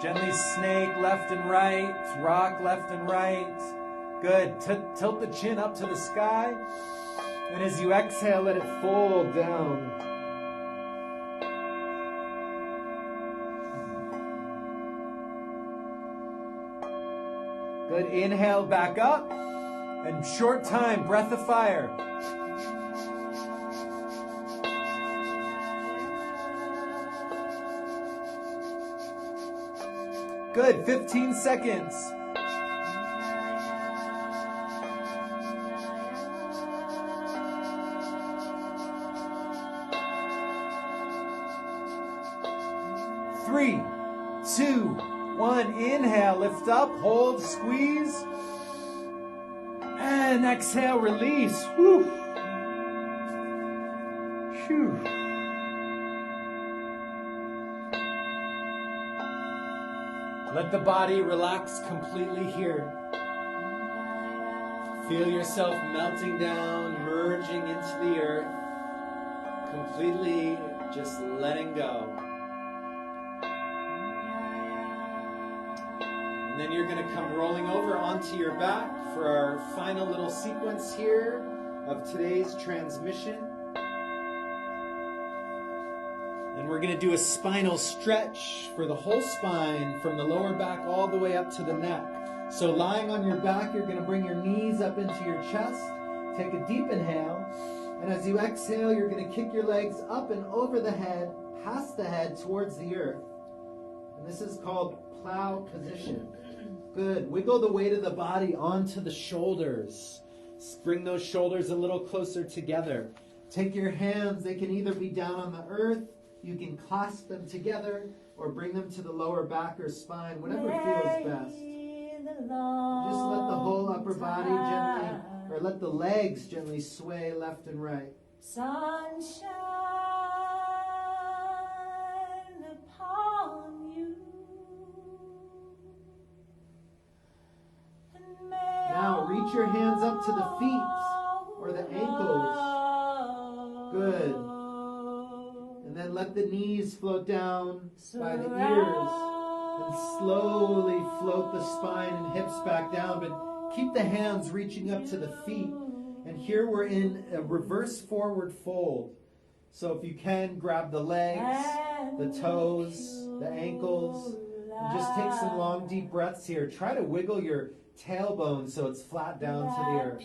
B: Gently snake left and right, rock left and right. Good. Tilt the chin up to the sky. And as you exhale, let it fold down. Good. Inhale back up. And short time, breath of fire. Good. 15 seconds. Three, two, one. Inhale, lift up, hold, squeeze. And exhale, release. Whew. Whew. Let the body relax completely here. Feel yourself melting down, merging into the earth. Completely just letting go. And then you're going to come rolling over onto your back for our final little sequence here of today's transmission. And we're going to do a spinal stretch for the whole spine from the lower back all the way up to the neck. So lying on your back, you're going to bring your knees up into your chest. Take a deep inhale. And as you exhale, you're going to kick your legs up and over the head, past the head towards the earth. And this is called plow position. Good. Wiggle the weight of the body onto the shoulders. Bring those shoulders a little closer together. Take your hands. They can either be down on the earth. You can clasp them together or bring them to the lower back or spine, whatever feels best. Just let the whole upper body gently, or let the legs gently sway left and right.
A: Sunshine upon you.
B: Now reach your hands up to the feet or the ankles. Good. And then let the knees float down by the ears. And slowly float the spine and hips back down. But keep the hands reaching up to the feet. And here we're in a reverse forward fold. So if you can, grab the legs, the toes, the ankles. And just take some long deep breaths here. Try to wiggle your tailbone so it's flat down to the earth.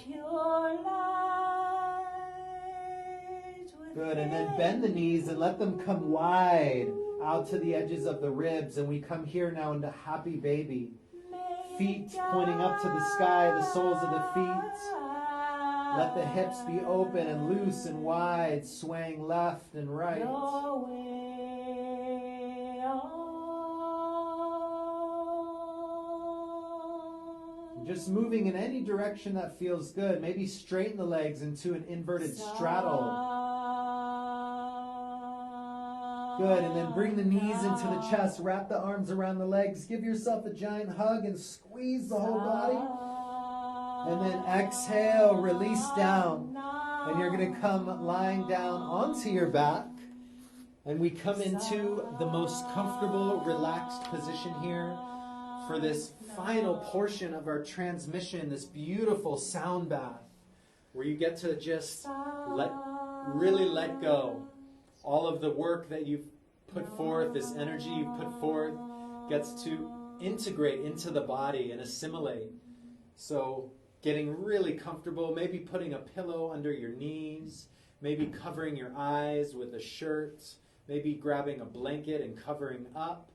B: Good, and then bend the knees and let them come wide out to the edges of the ribs. And we come here now into happy baby. Feet pointing up to the sky, the soles of the feet. Let the hips be open and loose and wide, swaying left and right. Just moving in any direction that feels good. Maybe straighten the legs into an inverted straddle. Good, and then bring the knees into the chest. Wrap the arms around the legs. Give yourself a giant hug and squeeze the whole body. And then exhale, release down. And you're going to come lying down onto your back. And we come into the most comfortable, relaxed position here for this final portion of our transmission, this beautiful sound bath, where you get to just really let go. All of the work that you've put forth, this energy you've put forth, gets to integrate into the body and assimilate. So getting really comfortable, maybe putting a pillow under your knees, maybe covering your eyes with a shirt, maybe grabbing a blanket and covering up.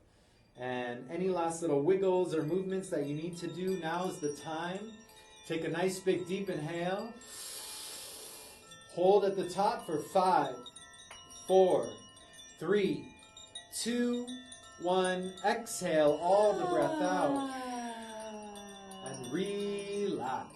B: And any last little wiggles or movements that you need to do, now is the time. Take a nice big deep inhale. Hold at the top for 5, 4, 3, 2, 1. Exhale all the breath out. And relax.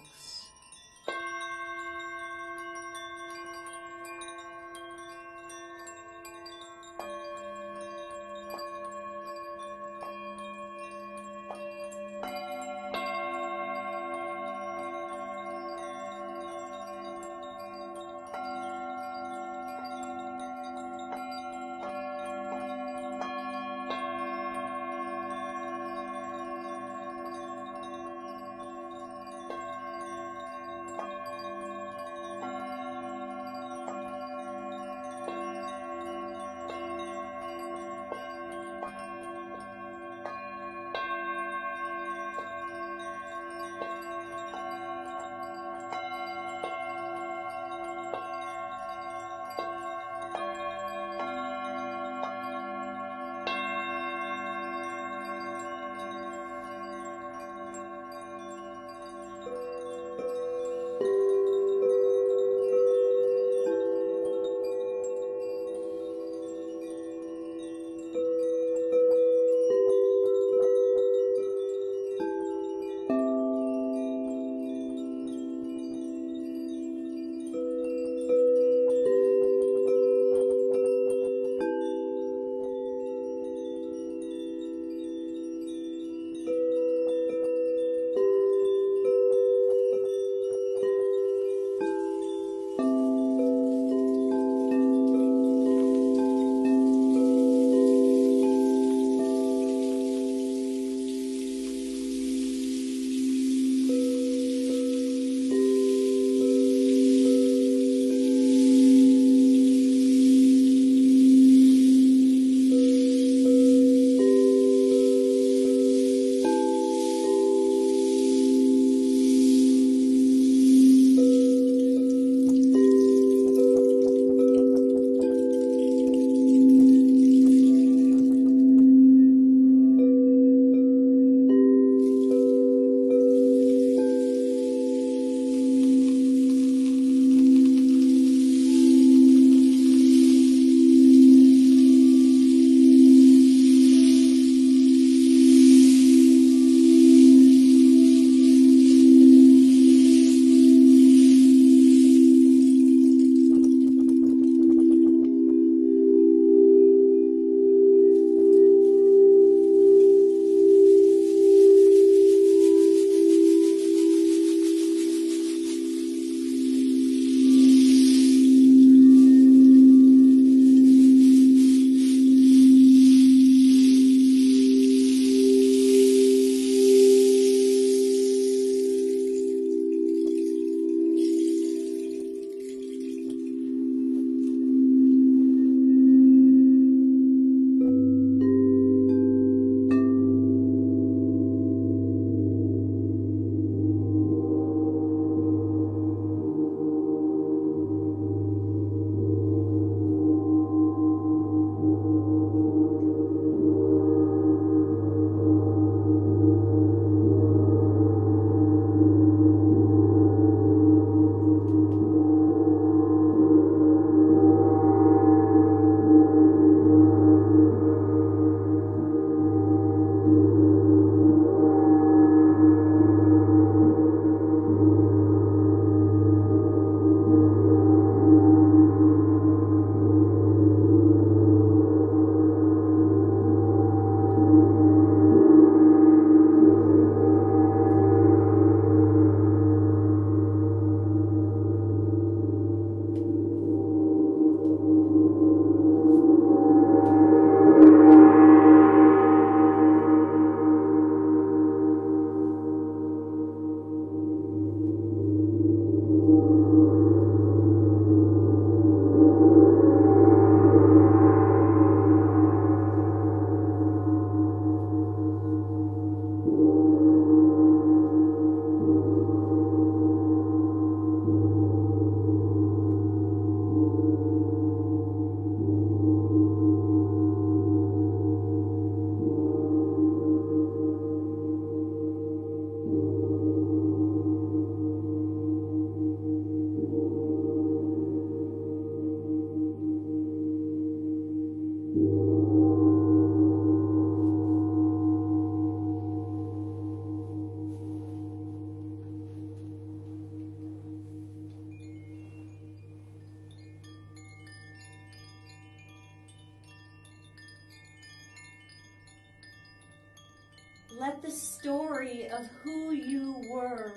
A: Let the story of who you were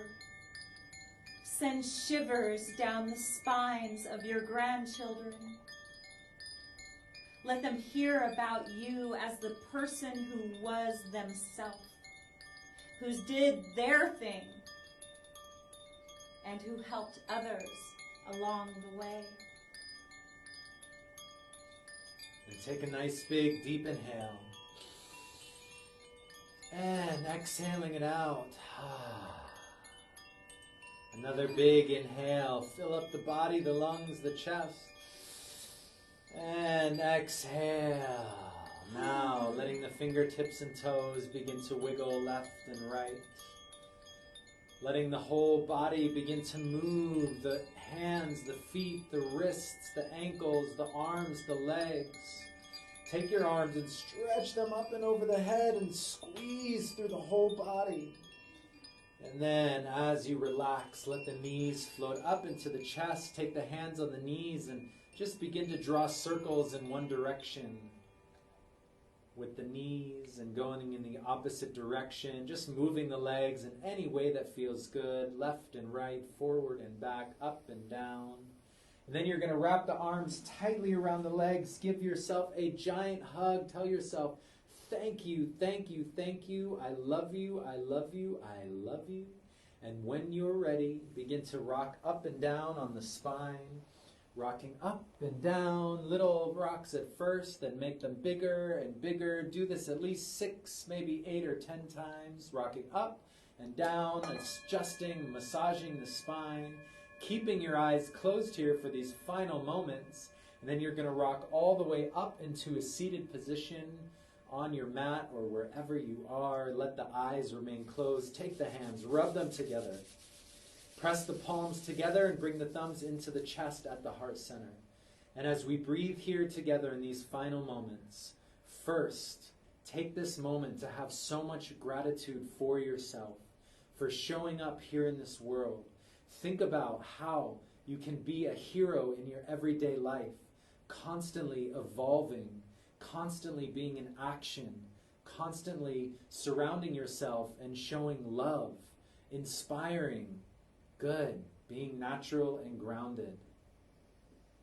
A: send shivers down the spines of your grandchildren. Let them hear about you as the person who was themselves, who did their thing, and who helped others along the way.
B: And take a nice big deep inhale. And exhaling it out. Another big inhale. Fill up the body, the lungs, the chest. And exhale. Now letting the fingertips and toes begin to wiggle left and right. Letting the whole body begin to move. The hands, the feet, the wrists, the ankles, the arms, the legs. Take your arms and stretch them up and over the head and squeeze through the whole body. And then as you relax, let the knees float up into the chest. Take the hands on the knees and just begin to draw circles in one direction with the knees and going in the opposite direction. Just moving the legs in any way that feels good. Left and right, forward and back, up and down. And then you're going to wrap the arms tightly around the legs. Give yourself a giant hug. Tell yourself, thank you, thank you, thank you. I love you, I love you, I love you. And when you're ready, begin to rock up and down on the spine. Rocking up and down, little rocks at first, then make them bigger and bigger. Do this at least 6, maybe 8 or 10 times. Rocking up and down, adjusting, massaging the spine. Keeping your eyes closed here for these final moments. And then you're going to rock all the way up into a seated position on your mat or wherever you are. Let the eyes remain closed. Take the hands, rub them together. Press the palms together and bring the thumbs into the chest at the heart center. And as we breathe here together in these final moments, first, take this moment to have so much gratitude for yourself, for showing up here in this world. Think about how you can be a hero in your everyday life, constantly evolving, constantly being in action, constantly surrounding yourself and showing love, inspiring, good, being natural and grounded.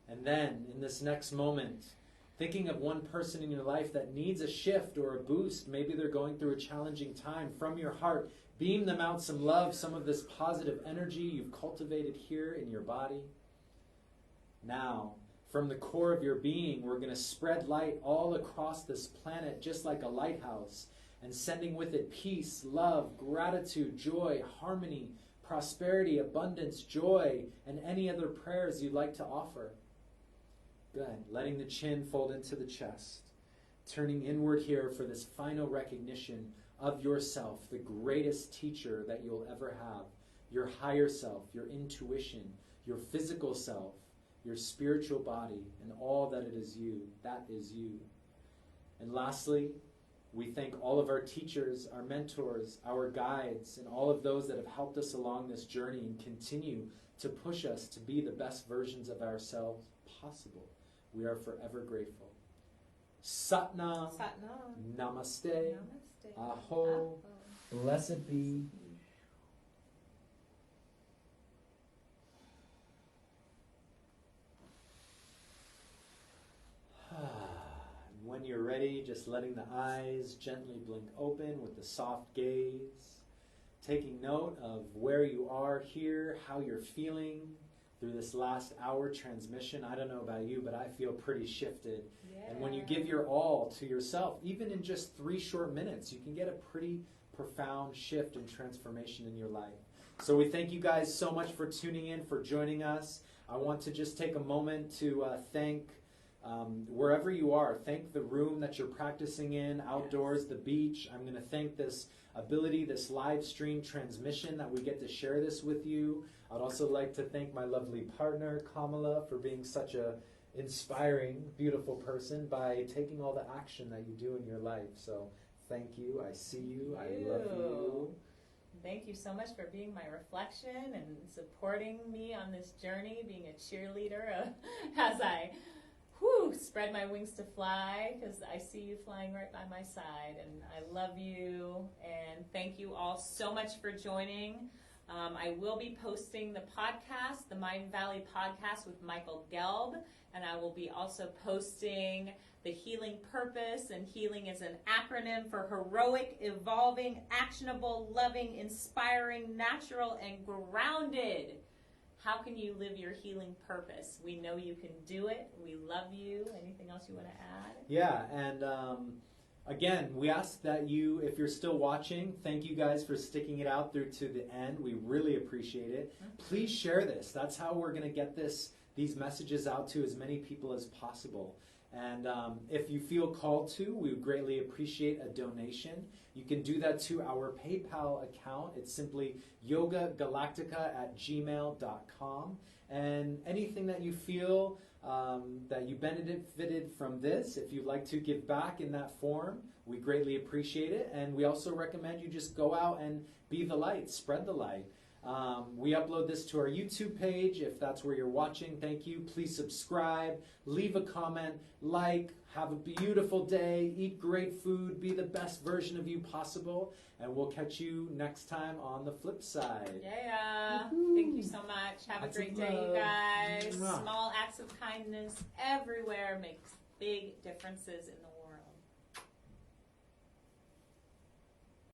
B: And then, in this next moment, thinking of one person in your life that needs a shift or a boost. Maybe they're going through a challenging time. From your heart, beam them out some love, some of this positive energy you've cultivated here in your body. Now, from the core of your being, we're going to spread light all across this planet, just like a lighthouse, and sending with it peace, love, gratitude, joy, harmony, prosperity, abundance, joy, and any other prayers you'd like to offer. Good. Letting the chin fold into the chest. Turning inward here for this final recognition of yourself, the greatest teacher that you'll ever have. Your higher self, your intuition, your physical self, your spiritual body, and all that it is you. That is you. And lastly, we thank all of our teachers, our mentors, our guides, and all of those that have helped us along this journey and continue to push us to be the best versions of ourselves possible. We are forever grateful. Satnam.
A: Satnam.
B: Namaste.
A: Namaste.
B: Aho. Blessed be. When you're ready, just letting the eyes gently blink open with the soft gaze. Taking note of where you are here, how you're feeling through this last hour transmission. I don't know about you, but I feel pretty shifted. Yeah. And when you give your all to yourself, even in just 3 short minutes, you can get a pretty profound shift and transformation in your life. So we thank you guys so much for tuning in, for joining us. I want to just take a moment to thank wherever you are. Thank the room that you're practicing in, outdoors, the beach. I'm going to thank this ability, this live stream transmission that we get to share this with you. I'd also like to thank my lovely partner, Kamala, for being such a inspiring, beautiful person by taking all the action that you do in your life. So thank you. I see you. I love you.
A: Thank you so much for being my reflection and supporting me on this journey, being a cheerleader as I spread spread my wings to fly because I see you flying right by my side, and I love you, and thank you all so much for joining. I will be posting the podcast, the Mind Valley podcast with Michael Gelb, and I will be also posting the Healing Purpose, and healing is an acronym for heroic, evolving, actionable, loving, inspiring, natural, and grounded. How can you live your healing purpose? We know you can do it. We love you. Anything else you want to add?
B: Yeah, and again, we ask that you, if you're still watching, thank you guys for sticking it out through to the end. We really appreciate it. Please share this. That's how we're going to get these messages out to as many people as possible. And if you feel called to, we would greatly appreciate a donation. You can do that to our PayPal account. It's simply yogagalactica@gmail.com. And anything that you feel that you benefited from this, if you'd like to give back in that form, we greatly appreciate it. And we also recommend you just go out and be the light, spread the light. We upload this to our YouTube page. If that's where you're watching, thank you. Please subscribe, leave a comment, like, have a beautiful day, eat great food, be the best version of you possible, and we'll catch you next time on the flip side.
A: Yeah. Thank you so much. Have a great day, you guys.
B: Mwah.
A: Small acts of kindness everywhere makes big differences in the world.